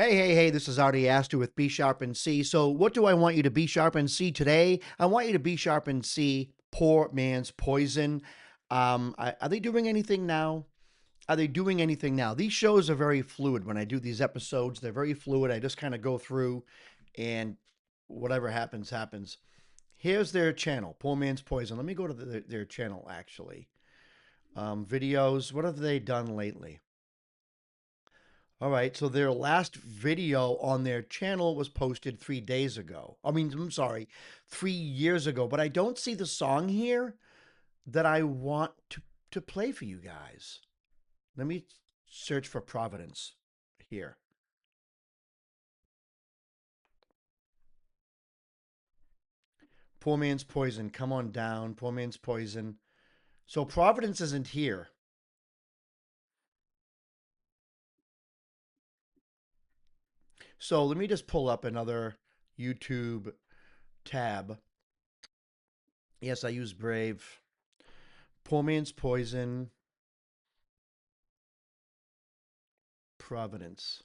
Hey, this is Artie Astor with B Sharp and C. So, what do I want you to B Sharp and C today? I want you to B Sharp and C Poor Man's Poison. Are they doing anything now? Are they doing anything now? These shows are very fluid. When I do these episodes, they're very fluid. I just kind of go through and whatever happens, happens. Here's their channel, Poor Man's Poison. Let me go to their channel actually. Videos, what have they done lately? All right, so their last video on their channel was posted 3 days ago. I'm sorry, 3 years ago. But I don't see the song here that I want to play for you guys. Let me search for Providence here. Poor Man's Poison, come on down. Poor Man's Poison. So Providence isn't here. So let me just pull up another YouTube tab. Yes, I use Brave. Poor Man's Poison. Providence.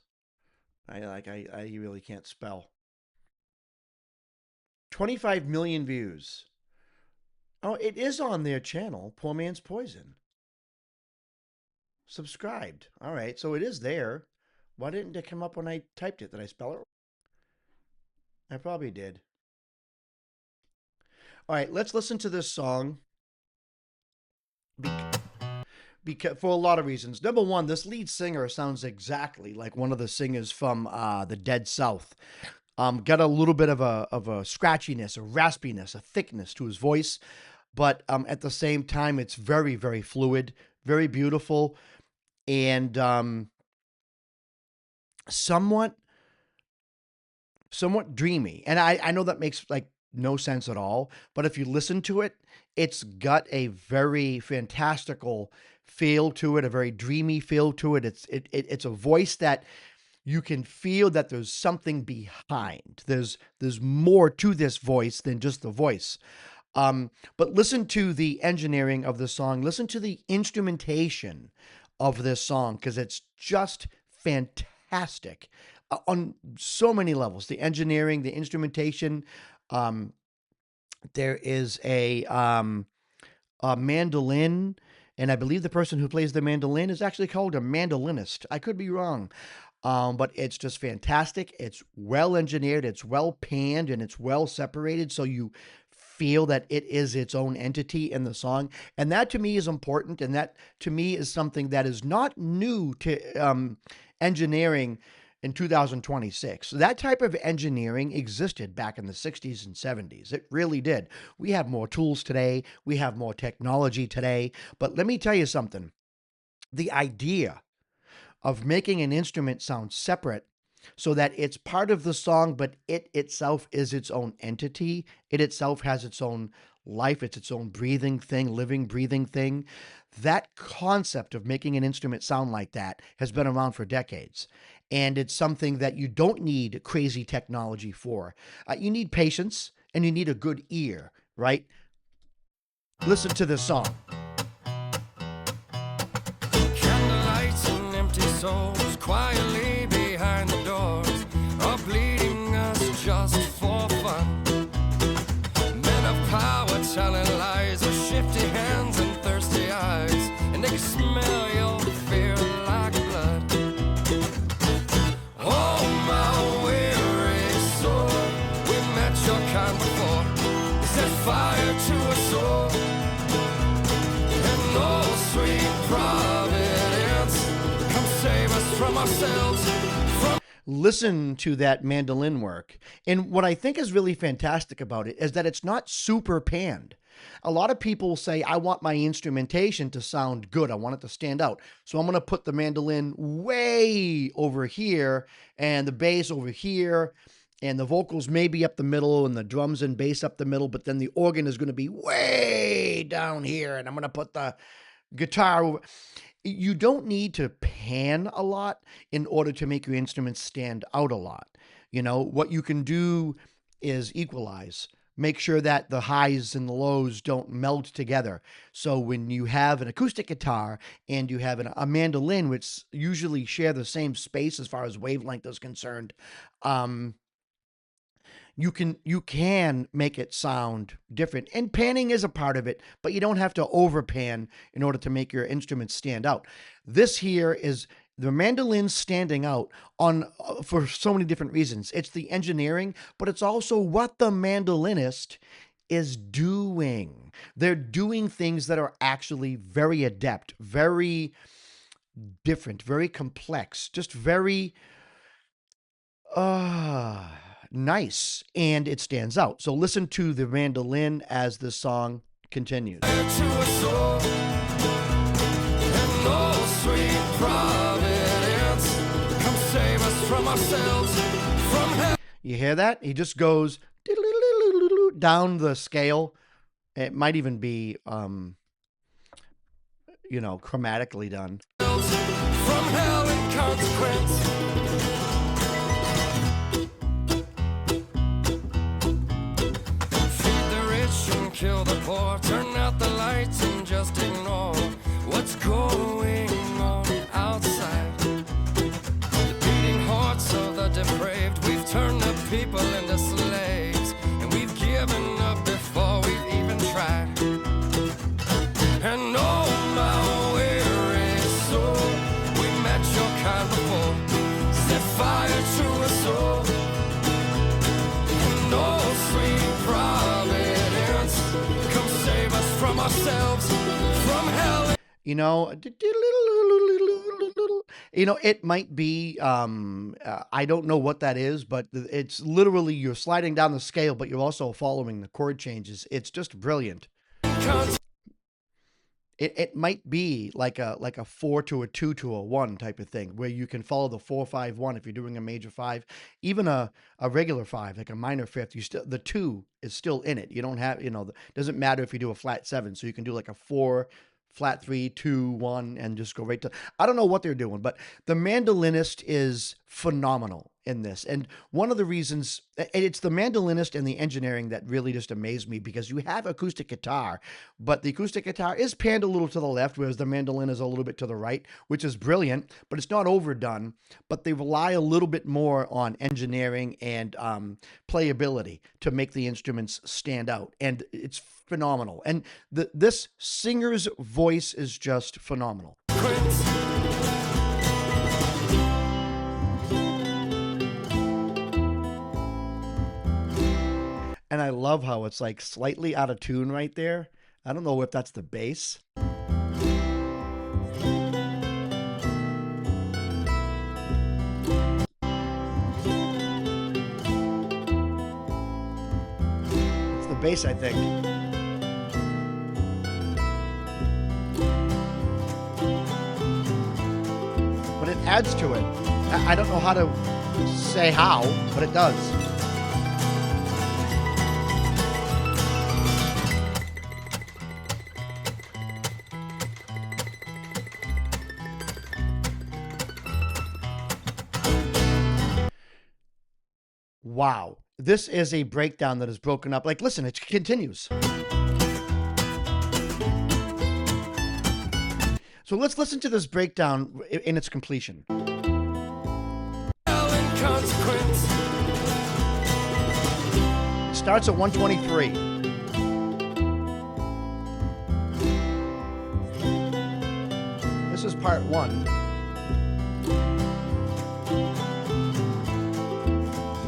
I really can't spell. 25 million views. Oh, it is on their channel, Poor Man's Poison. Subscribed. All right, so it is there. Why didn't it come up when I typed it? Did I spell it? I probably did. All right, let's listen to this song because for a lot of reasons. Number one, this lead singer sounds exactly like one of the singers from the Dead South. Got a little bit of a scratchiness, a raspiness, a thickness to his voice, but at the same time, it's very, very fluid, very beautiful, and somewhat dreamy. And I know that makes like no sense at all, but if you listen to it, it's got a very fantastical feel to it, a very dreamy feel to it. It's a voice that you can feel that there's something behind. There's more to this voice than just the voice. But listen to the engineering of the song. Listen to the instrumentation of this song because it's just fantastic on so many levels. The engineering, the instrumentation. Um, there is a mandolin, and I believe the person who plays the mandolin is actually called a mandolinist. I could be wrong. But it's just fantastic. It's well engineered, it's well panned, and it's well separated. So you feel that it is its own entity in the song. And that to me is important. And that to me is something that is not new to engineering in 2026. That type of engineering existed back in the 60s and 70s. It really did. We have more tools today, we have more technology today. But let me tell you something, the idea of making an instrument sound separate so that it's part of the song, but it itself is its own entity. It itself has its own life. It's its own breathing thing, living, breathing thing. That concept of making an instrument sound like that has been around for decades. And it's something that you don't need crazy technology for. You need patience and you need a good ear, right? Listen to this song. Candlelights and empty souls quietly behind the doors are bleeding us just for fun. Men of power telling lies with shifty hands and thirsty eyes, and they can smell your fear like blood. Oh, my weary soul, we met your kind before. Set fire to a soul. And oh, sweet Providence, come save us from ourselves. Listen to that mandolin work. And what I think is really fantastic about it is that it's not super panned. A lot of people say, I want my instrumentation to sound good. I want it to stand out. So I'm going to put the mandolin way over here and the bass over here and the vocals maybe up the middle and the drums and bass up the middle, but then the organ is going to be way down here and I'm going to put the guitar over. You don't need to pan a lot in order to make your instruments stand out a lot. You know, what you can do is equalize, make sure that the highs and the lows don't meld together. So when you have an acoustic guitar and you have a mandolin, which usually share the same space as far as wavelength is concerned, um, you can make it sound different. And panning is a part of it, but you don't have to overpan in order to make your instruments stand out. This here is the mandolin standing out on for so many different reasons. It's the engineering, but it's also what the mandolinist is doing. They're doing things that are actually very adept, very different, very complex, just very uh nice, and it stands out. So listen to the mandolin as the song continues. To a soul, and oh, sweet Providence, come save us from ourselves, from hell. You hear that? He just goes down the scale. It might even be chromatically done. From hell in consequence. Feed the rich and kill the poor. Turn out the lights and just ignore what's going on outside. The beating hearts of the depraved. We've turned the people into slaves, and we've given up before we've even tried. And oh, my weary soul, we met your kind before. Set fire to a soul. And oh, sweet Providence, come save us from ourselves, from hell. It might be I don't know what that is, but it's literally you're sliding down the scale, but you're also following the chord changes. It's just brilliant. It might be like a 4 to a 2 to a 1 type of thing, where you can follow the 4-5-1 if you're doing a major 5, even a regular 5, like a minor fifth. The 2 is still in it. You don't have doesn't matter if you do a flat 7, so you can do like a 4, flat 3, 2, 1, and just go right to. I don't know what they're doing, but the mandolinist is phenomenal in this. And one of the reasons, it's the mandolinist and the engineering that really just amazed me, because you have acoustic guitar, but the acoustic guitar is panned a little to the left, whereas the mandolin is a little bit to the right, which is brilliant, but it's not overdone. But they rely a little bit more on engineering and playability to make the instruments stand out. And it's phenomenal. And this singer's voice is just phenomenal. And I love how it's like slightly out of tune right there. I don't know if that's the bass. It's the bass, I think. But it adds to it. I don't know how to say how, but it does. Wow. This is a breakdown that is broken up. Like, listen, it continues. So let's listen to this breakdown in its completion. It starts at 123. This is part 1.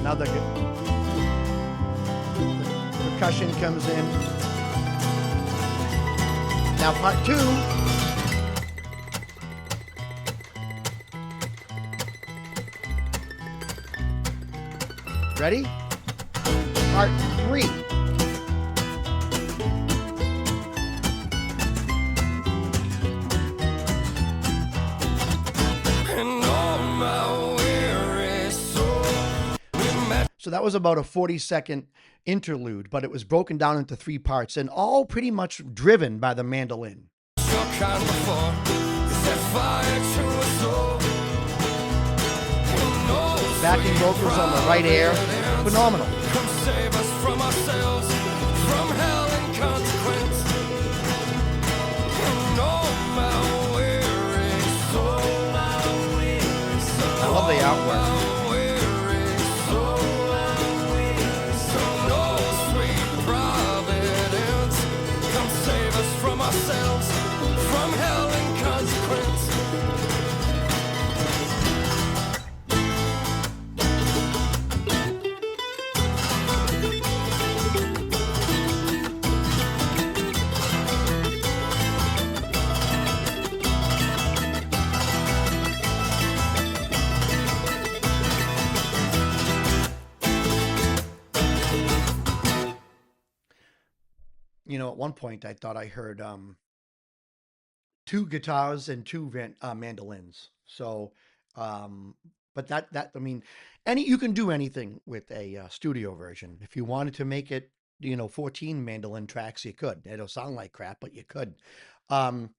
Now the percussion comes in. Now part 2. Ready? Part 3. So that was about a 40-second interlude, but it was broken down into 3 parts and all pretty much driven by the mandolin. Backing vocals on the right air, phenomenal. Come save us from ourselves. At one point I thought I heard two guitars and two mandolins. So, um, but that I mean, any you can do anything with a studio version. If you wanted to make it, 14 mandolin tracks, you could. It'll sound like crap, but you could. Um,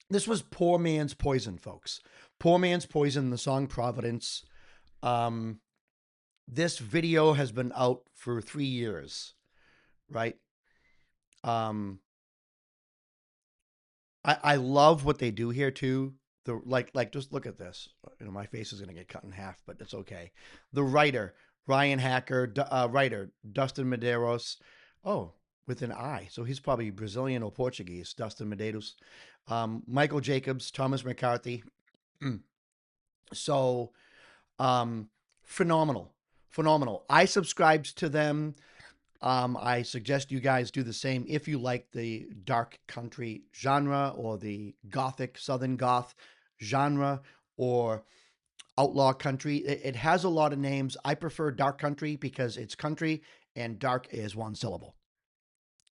this was Poor Man's Poison, folks. Poor Man's Poison, the song Providence. Um, this video has been out for 3 years, right? Um, I love what they do here too. Like just look at this. My face is gonna get cut in half, but it's okay. The writer Ryan Hacker, writer Dustin Medeiros. Oh, with an I, so he's probably Brazilian or Portuguese. Dustin Medeiros, Michael Jacobs, Thomas McCarthy. So, um, phenomenal, phenomenal. I subscribed to them. I suggest you guys do the same if you like the dark country genre or the gothic, southern goth genre or outlaw country. It has a lot of names. I prefer dark country because it's country and dark is one syllable.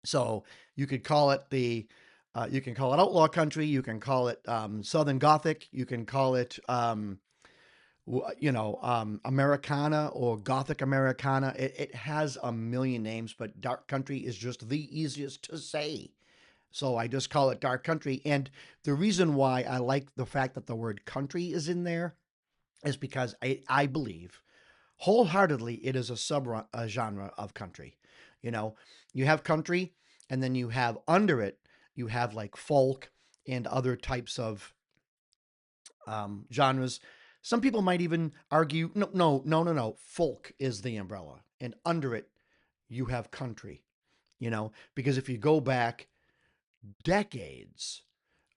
So you could call it you can call it outlaw country. You can call it southern gothic. You can call it Americana or Gothic Americana. It has a million names, but dark country is just the easiest to say. So I just call it dark country. And the reason why I like the fact that the word country is in there is because I believe wholeheartedly it is a genre of country. You know, you have country, and then you have under it, you have like folk and other types of genres. Some people might even argue, no, no, no, no, no. Folk is the umbrella, and under it, you have country. Because if you go back decades,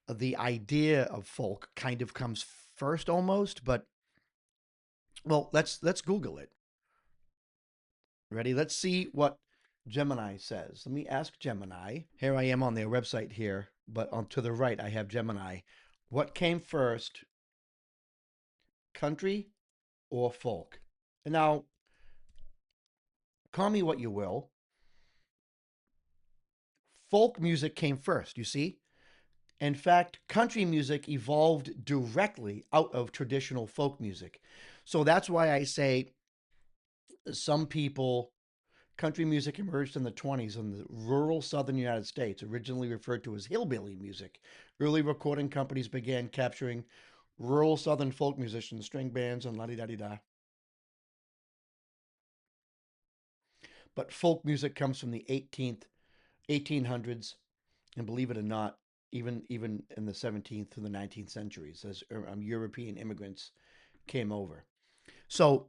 the idea of folk kind of comes first, almost. But well, let's Google it. Ready? Let's see what Gemini says. Let me ask Gemini. Here I am on their website here, but on to the right, I have Gemini. What came first, country or folk? Now, call me what you will. Folk music came first, you see? In fact, country music evolved directly out of traditional folk music. So that's why I say some people, country music emerged in the 20s in the rural southern United States, originally referred to as hillbilly music. Early recording companies began capturing rural southern folk musicians, string bands, and la di da di da. But folk music comes from the 1800s, and believe it or not, even in the 17th to the 19th centuries, as European immigrants came over. So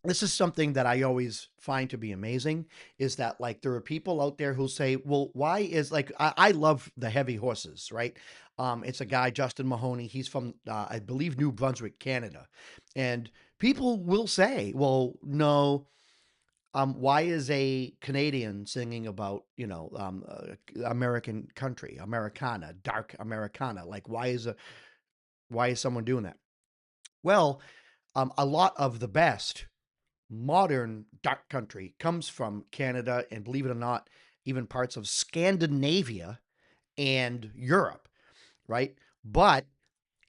this is something that I always find to be amazing is that like there are people out there who say, well, why is like I love the heavy horses, right? It's a guy, Justin Mahoney. He's from I believe New Brunswick, Canada, and people will say, well, no. Why is a Canadian singing about American country, Americana, dark Americana? Like, why is someone doing that? Well, a lot of the best modern dark country comes from Canada and, believe it or not, even parts of Scandinavia and Europe, right? But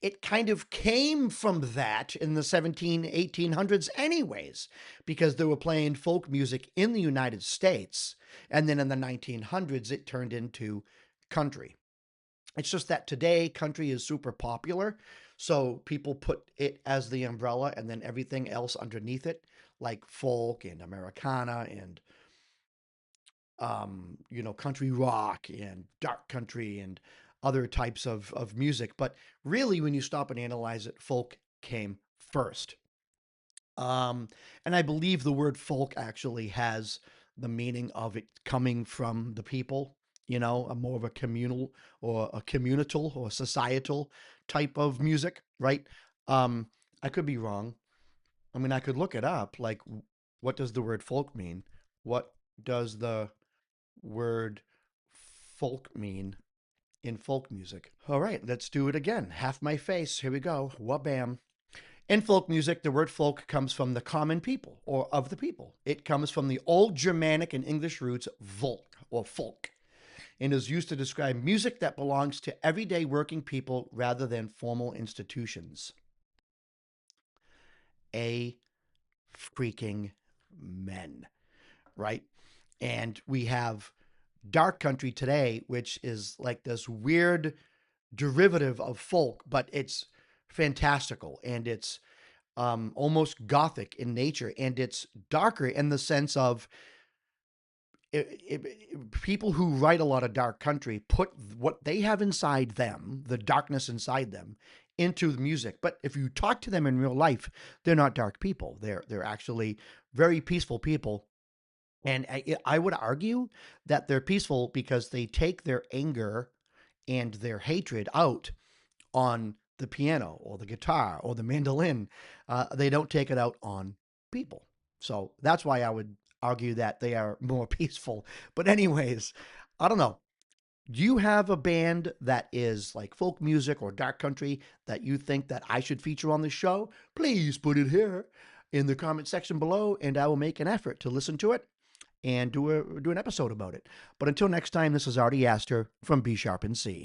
it kind of came from that in the 1800s anyways, because they were playing folk music in the United States. And then in the 1900s, it turned into country. It's just that today country is super popular. So people put it as the umbrella and then everything else underneath it, like folk and Americana and country rock and dark country and other types of music. But really, when you stop and analyze it, folk came first. Um, and I believe the word folk actually has the meaning of it coming from the people, a more of a communal or a communital or societal type of music, right? Um, I could be wrong. I mean, I could look it up. Like, what does the word folk mean? What does the word folk mean in folk music? All right, let's do it again. Half my face. Here we go. Wabam. In folk music, the word folk comes from the common people or of the people. It comes from the old Germanic and English roots volk or folk. and is used to describe music that belongs to everyday working people rather than formal institutions. A freaking men, right? And we have dark country today, which is like this weird derivative of folk, but it's fantastical and it's almost gothic in nature, and it's darker in the sense of people who write a lot of dark country put what they have inside them, the darkness inside them, into the music. But if you talk to them in real life, they're not dark people. They're actually very peaceful people. And I would argue that they're peaceful because they take their anger and their hatred out on the piano or the guitar or the mandolin. They don't take it out on people. So that's why I would argue that they are more peaceful. But, anyways, I don't know. Do you have a band that is like folk music or dark country that you think that I should feature on the show? Please put it here in the comment section below, and I will make an effort to listen to it and do an episode about it. But until next time, this is Artie Astor from B Sharp and C.